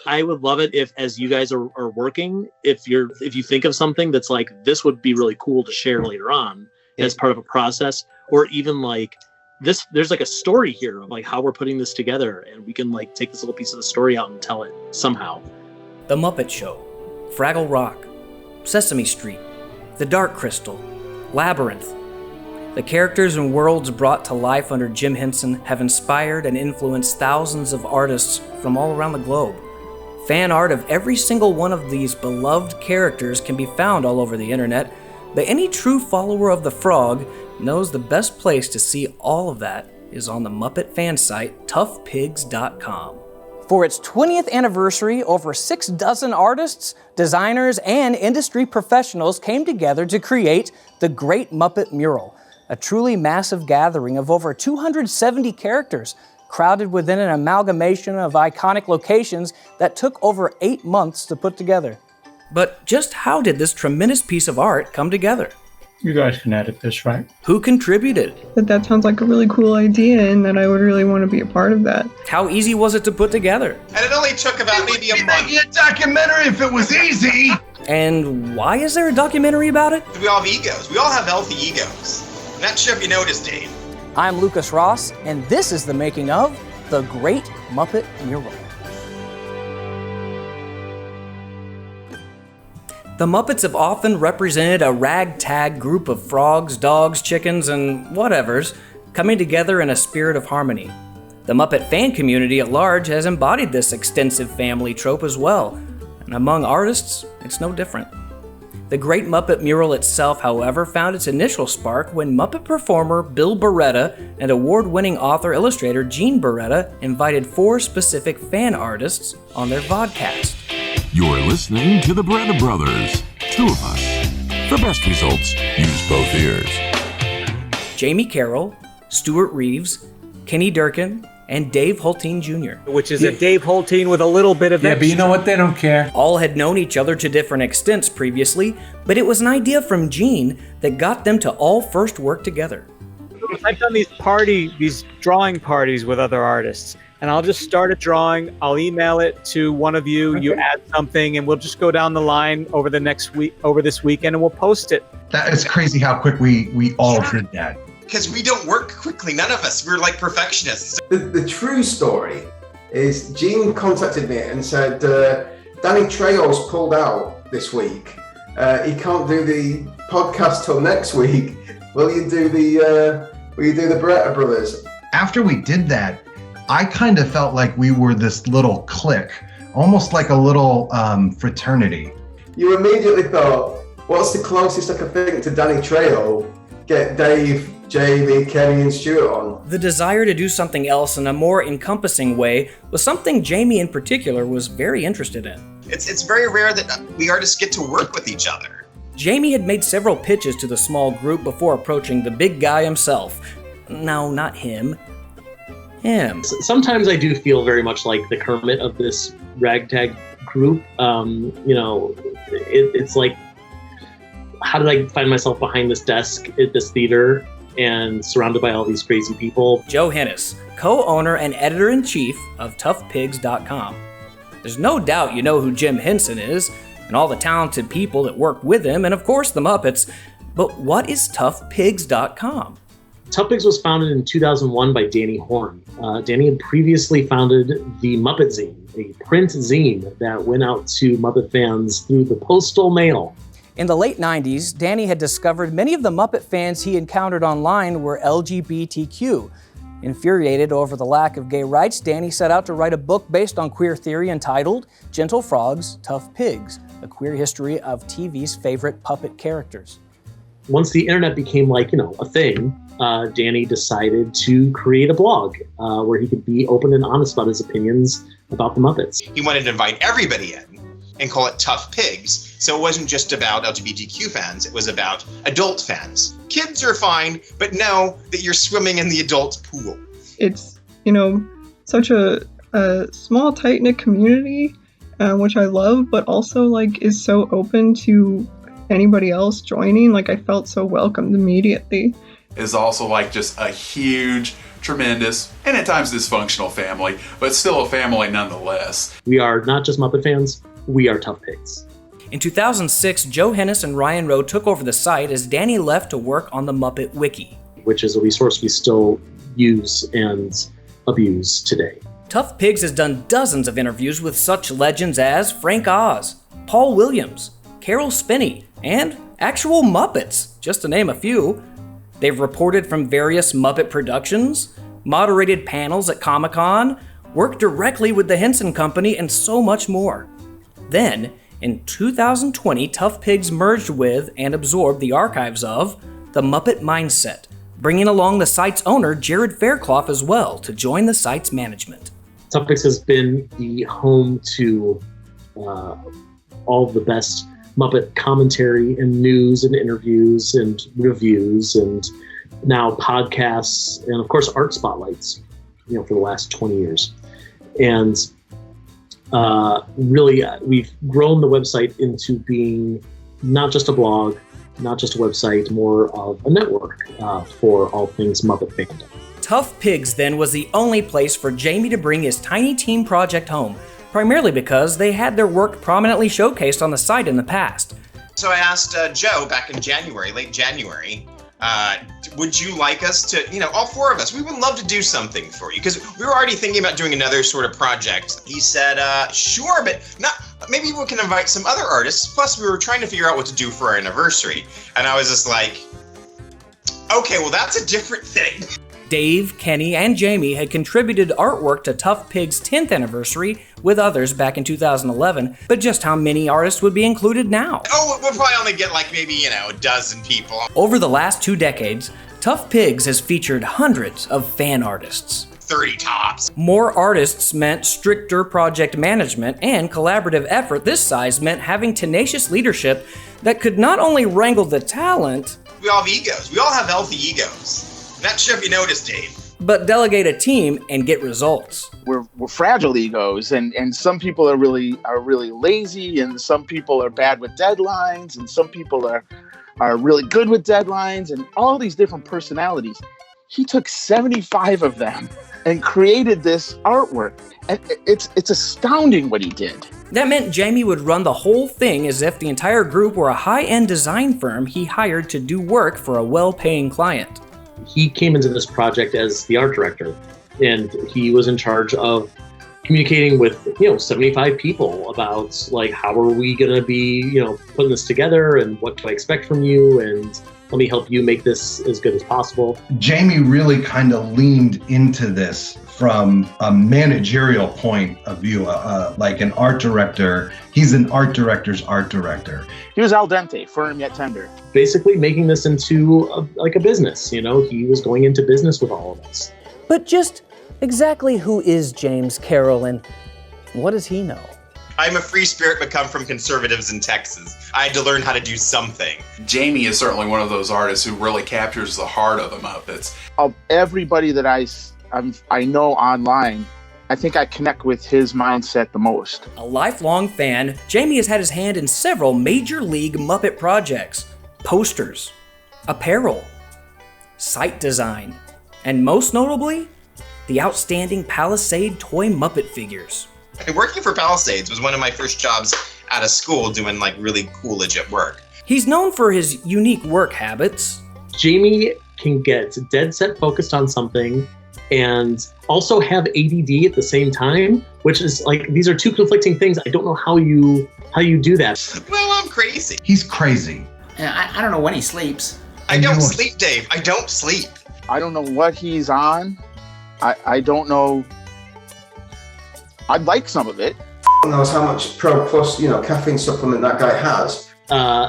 I would love it if, as you guys are working, if you think of something that's like, this would be really cool to share later on as part of a process, or even like this, there's like a story here of like how we're putting this together, and we can like take this little piece of the story out and tell it somehow. The Muppet Show, Fraggle Rock, Sesame Street, The Dark Crystal, Labyrinth. The characters and worlds brought to life under Jim Henson have inspired and influenced thousands of artists from all around the globe. Fan art of every single one of these beloved characters can be found all over the internet, but any true follower of the Frog knows the best place to see all of that is on the Muppet fan site, toughpigs.com. For its 20th anniversary, over 6 dozen artists, designers, and industry professionals came together to create the Great Muppet Mural, a truly massive gathering of over 270 characters, crowded within an amalgamation of iconic locations that took over 8 months to put together. But just how did this tremendous piece of art come together? You guys can edit this, right? Who contributed? That sounds like a really cool idea, and that I would really want to be a part of that. How easy was it to put together? And it only took about maybe a month. It'd be a documentary if it was easy! And why is there a documentary about it? We all have egos. We all have healthy egos. Not sure if you noticed, Dave. I'm Lucas Ross, and this is the making of the Great Muppet Mural. The Muppets have often represented a ragtag group of frogs, dogs, chickens, and whatevers coming together in a spirit of harmony. The Muppet fan community at large has embodied this extensive family trope as well, and among artists, it's no different. The Great Muppet Mural itself, however, found its initial spark when Muppet performer Bill Barretta and award-winning author-illustrator Gene Barretta invited 4 specific fan artists on their vodcast. You're listening to the Barretta Brothers, 2 of us. For best results, use both ears. Jamie Carroll, Stuart Reeves, Kenny Durkin, and Dave Holteen Jr. Which is a Dave Holteen with a little bit of extra. But you know what? They don't care. All had known each other to different extents previously, but it was an idea from Gene that got them to all first work together. I've done these drawing parties with other artists, and I'll just start a drawing, I'll email it to one of you, you add something, and we'll just go down the line over this weekend, and we'll post it. That is crazy how quick we all did that. Because we don't work quickly, none of us. We're like perfectionists. The true story is Gene contacted me and said, Danny Trejo's pulled out this week. He can't do the podcast till next week. Will you do the Barretta Brothers? After we did that, I kind of felt like we were this little clique, almost like a little fraternity. You immediately thought, what's the closest I could think to Danny Trejo? Get Dave, Jamie, Kenny, and Stuart on. The desire to do something else in a more encompassing way was something Jamie in particular was very interested in. It's very rare that we artists get to work with each other. Jamie had made several pitches to the small group before approaching the big guy himself. No, not him. Him. Sometimes I do feel very much like the Kermit of this ragtag group. It's like, how did I find myself behind this desk at this theater and surrounded by all these crazy people? Joe Hennis, co-owner and editor-in-chief of toughpigs.com. There's no doubt you know who Jim Henson is, and all the talented people that work with him, and of course the Muppets. But what is toughpigs.com? Tough Pigs was founded in 2001 by Danny Horn. Danny had previously founded the Muppet Zine, a print zine that went out to Muppet fans through the postal mail. In the late 90s, Danny had discovered many of the Muppet fans he encountered online were LGBTQ. Infuriated over the lack of gay rights, Danny set out to write a book based on queer theory entitled Gentle Frogs, Tough Pigs, a queer history of TV's favorite puppet characters. Once the internet became a thing, Danny decided to create a blog where he could be open and honest about his opinions about the Muppets. He wanted to invite everybody in and call it Tough Pigs. So it wasn't just about LGBTQ fans, it was about adult fans. Kids are fine, but know that you're swimming in the adult pool. It's, such a small, tight-knit community, which I love, but also, is so open to anybody else joining. I felt so welcomed immediately. Is also just a huge tremendous, and at times dysfunctional family, but still a family nonetheless. We are not just Muppet fans, we are Tough Pigs. In 2006, Joe Hennis and Ryan Rowe took over the site as Danny left to work on the Muppet Wiki, which is a resource we still use and abuse today. Tough Pigs has done dozens of interviews with such legends as Frank Oz, Paul Williams, Carol Spinney, and actual Muppets, just to name a few. They've reported from various Muppet productions, moderated panels at Comic-Con, worked directly with the Henson Company, and so much more. Then, in 2020, Tough Pigs merged with and absorbed the archives of the Muppet Mindset, bringing along the site's owner, Jared Fairclough, as well, to join the site's management. Tough Pigs has been the home to all of the best Muppet commentary and news and interviews and reviews and now podcasts and, of course, art spotlights, for the last 20 years. And really, we've grown the website into being not just a blog, not just a website, more of a network for all things Muppet fandom. Tough Pigs, then, was the only place for Jamie to bring his tiny team project home, primarily because they had their work prominently showcased on the site in the past. So I asked Joe back in late January, would you like us to, all four of us, we would love to do something for you, because we were already thinking about doing another sort of project. He said, sure, but maybe we can invite some other artists. Plus, we were trying to figure out what to do for our anniversary. And I was just like, okay, well, that's a different thing. Dave, Kenny, and Jamie had contributed artwork to Tough Pig's 10th anniversary with others back in 2011, but just how many artists would be included now? Oh, we'll probably only get maybe, a dozen people. Over the last 2 decades, Tough Pigs has featured hundreds of fan artists. 30 tops. More artists meant stricter project management and collaborative effort. This size meant having tenacious leadership that could not only wrangle the talent... We all have egos. We all have healthy egos. Not sure if you noticed, Dave. But delegate a team and get results. We're fragile egos, and some people are really lazy, and some people are bad with deadlines, and some people are really good with deadlines, and all these different personalities. He took 75 of them and created this artwork, and it's astounding what he did. That meant Jamie would run the whole thing as if the entire group were a high-end design firm he hired to do work for a well-paying client. He came into this project as the art director, and he was in charge of communicating with 75 people about how are we going to be putting this together, and what do I expect from you, and let me help you make this as good as possible. Jamie really kind of leaned into this from a managerial point of view, like an art director. He's an art director's art director. He was al dente, firm yet tender. Basically making this into a business. He was going into business with all of us. But just exactly who is James Carroll, and what does he know? I'm a free spirit, but come from conservatives in Texas. I had to learn how to do something. Jamie is certainly one of those artists who really captures the heart of the Muppets. Of everybody that I know online, I think I connect with his mindset the most. A lifelong fan, Jamie has had his hand in several major league Muppet projects, posters, apparel, site design, and most notably, the outstanding Palisade toy Muppet figures. Working for Palisades was one of my first jobs out of school doing really cool legit work. He's known for his unique work habits. Jamie can get dead set focused on something and also have ADD at the same time, which is these are two conflicting things. I don't know how you do that. Well, I'm crazy. He's crazy. I don't know when he sleeps. I don't sleep, Dave. I don't sleep. I don't know what he's on. I don't know. I'd like some of it. Knows how much Pro Plus, caffeine supplement that guy has.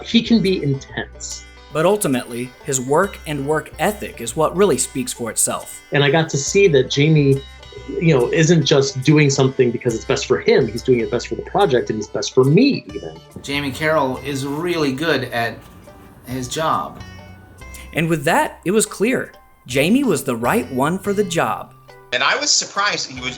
He can be intense. But ultimately, his work and work ethic is what really speaks for itself. And I got to see that Jamie, isn't just doing something because it's best for him. He's doing it best for the project, and he's best for me, even. Jamie Carroll is really good at his job. And with that, it was clear. Jamie was the right one for the job. And I was surprised he was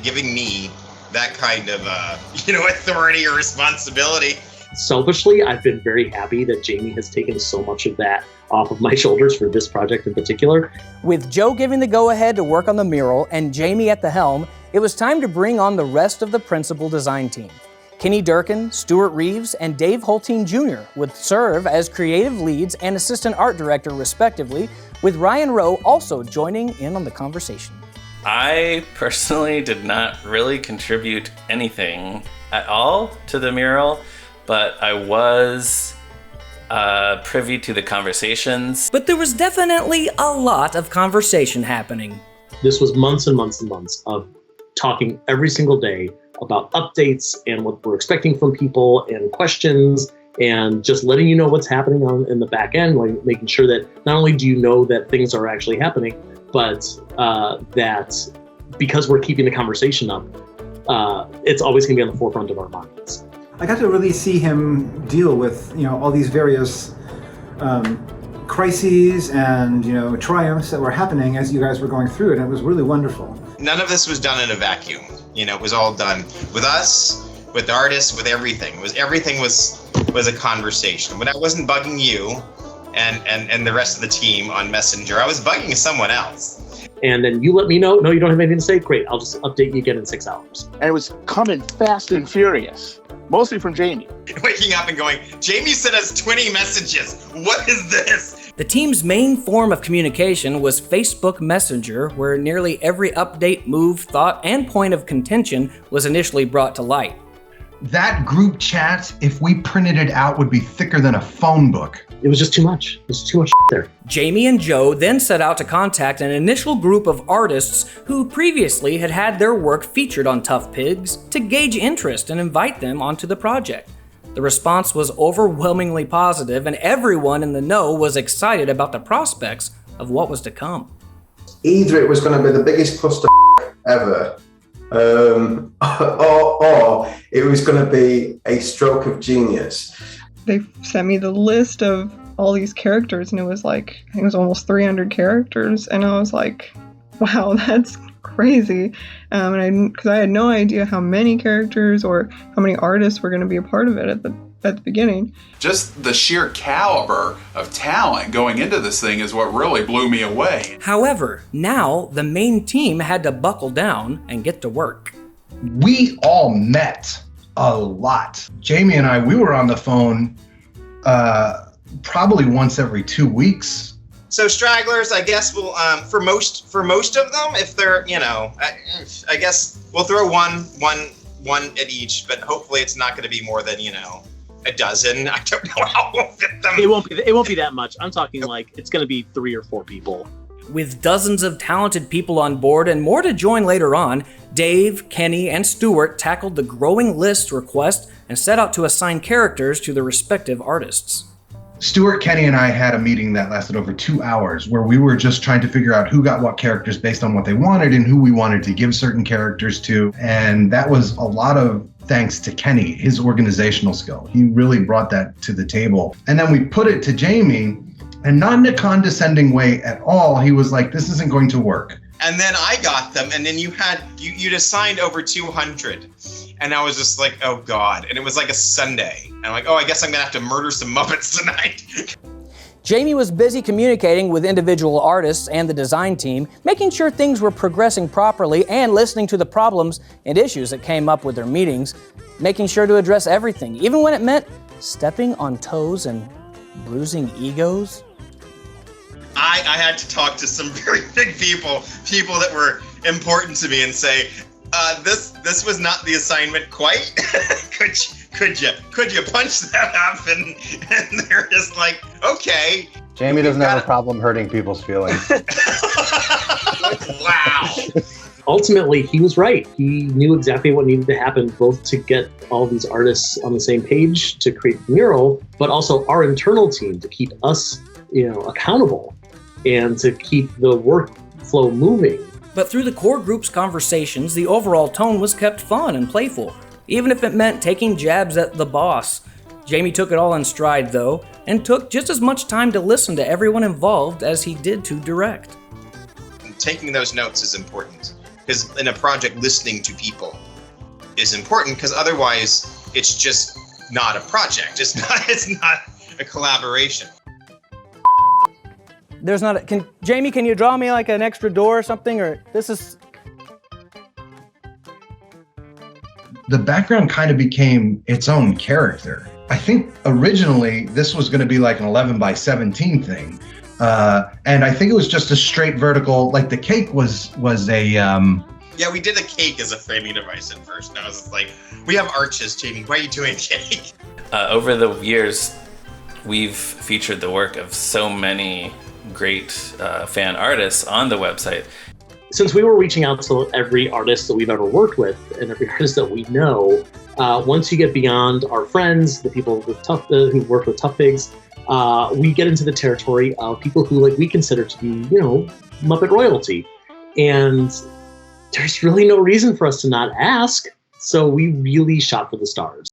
giving me that kind of authority or responsibility. selfishly, I've been very happy that Jamie has taken so much of that off of my shoulders for this project in particular. With Joe giving the go-ahead to work on the mural and Jamie at the helm, it was time to bring on the rest of the principal design team. Kenny Durkin, Stuart Reeves, and Dave Holteen Jr. would serve as creative leads and assistant art director respectively, with Ryan Rowe also joining in on the conversation. I personally did not really contribute anything at all to the mural, but I was privy to the conversations. But there was definitely a lot of conversation happening. This was months and months and months of talking every single day about updates and what we're expecting from people and questions, and just letting you know what's happening in the back end, like making sure that not only do you know that things are actually happening, but that because we're keeping the conversation up, it's always going to be on the forefront of our minds. I got to really see him deal with, all these various crises and, triumphs that were happening as you guys were going through it, and it was really wonderful. None of this was done in a vacuum. It was all done with us, with the artists, with everything. Everything was a conversation. When I wasn't bugging you and the rest of the team on Messenger, I was bugging someone else. And then you let me know, no, you don't have anything to say? Great, I'll just update you again in 6 hours. And it was coming fast and furious, mostly from Jamie. Waking up and going, Jamie sent us 20 messages. What is this? The team's main form of communication was Facebook Messenger, where nearly every update, move, thought, and point of contention was initially brought to light. That group chat, if we printed it out, would be thicker than a phone book. It was just too much. It was too much there. Jamie and Joe then set out to contact an initial group of artists who previously had had their work featured on Tough Pigs to gauge interest and invite them onto the project. The response was overwhelmingly positive, and everyone in the know was excited about the prospects of what was to come. Either it was going to be the biggest cluster ever, or it was going to be a stroke of genius. They sent me the list of all these characters, and it was like, I think it was almost 300 characters, and I was like, wow, that's crazy. Because I had no idea how many characters or how many artists were going to be a part of it at the beginning. Just the sheer caliber of talent going into this thing is what really blew me away. However, now the main team had to buckle down and get to work. We all met a lot. Jamie and I, we were on the phone probably once every 2 weeks. So stragglers, I guess we'll for most of them, if they're I guess we'll throw one at each, but hopefully it's not going to be more than a dozen. I don't know how we'll fit them. It won't be that much. I'm talking like it's going to be 3 or 4 people. With dozens of talented people on board and more to join later on, Dave, Kenny, and Stuart tackled the growing list request and set out to assign characters to the respective artists. Stuart, Kenny, and I had a meeting that lasted over 2 hours where we were just trying to figure out who got what characters based on what they wanted and who we wanted to give certain characters to. And that was a lot of thanks to Kenny, his organizational skill. He really brought that to the table. And then we put it to Jamie, and not in a condescending way at all. He was like, this isn't going to work. And then I got them, and then you'd assigned over 200. And I was just like, oh God. And it was like a Sunday. And I'm like, oh, I guess I'm gonna have to murder some Muppets tonight. Jamie was busy communicating with individual artists and the design team, making sure things were progressing properly and listening to the problems and issues that came up with their meetings, making sure to address everything, even when it meant stepping on toes and bruising egos. I had to talk to some very big people that were important to me and say, this was not the assignment quite. could you punch that up? And they're just like, okay. Jamie doesn't have a problem hurting people's feelings. Wow. Ultimately, he was right. He knew exactly what needed to happen, both to get all these artists on the same page to create the mural, but also our internal team to keep us, accountable and to keep the workflow moving. But through the core group's conversations, the overall tone was kept fun and playful, even if it meant taking jabs at the boss. Jamie took it all in stride, though, and took just as much time to listen to everyone involved as he did to direct. Taking those notes is important, because in a project, listening to people is important, because otherwise it's just not a project. It's not a collaboration. There's not a, Jamie, can you draw me like an extra door or something? Or this is... The background kind of became its own character. I think originally this was going to be like an 11 by 17 thing. And I think it was just a straight vertical, like the cake was a... Yeah, we did a cake as a framing device at first. And I was like, we have arches, Jamie. Why are you doing a cake? Over the years, we've featured the work of so many great fan artists on the website. Since we were reaching out to every artist that we've ever worked with and every artist that we know, once you get beyond our friends, the people with who worked with Tough Pigs, we get into the territory of people who like we consider to be, Muppet royalty. And there's really no reason for us to not ask. So we really shot for the stars.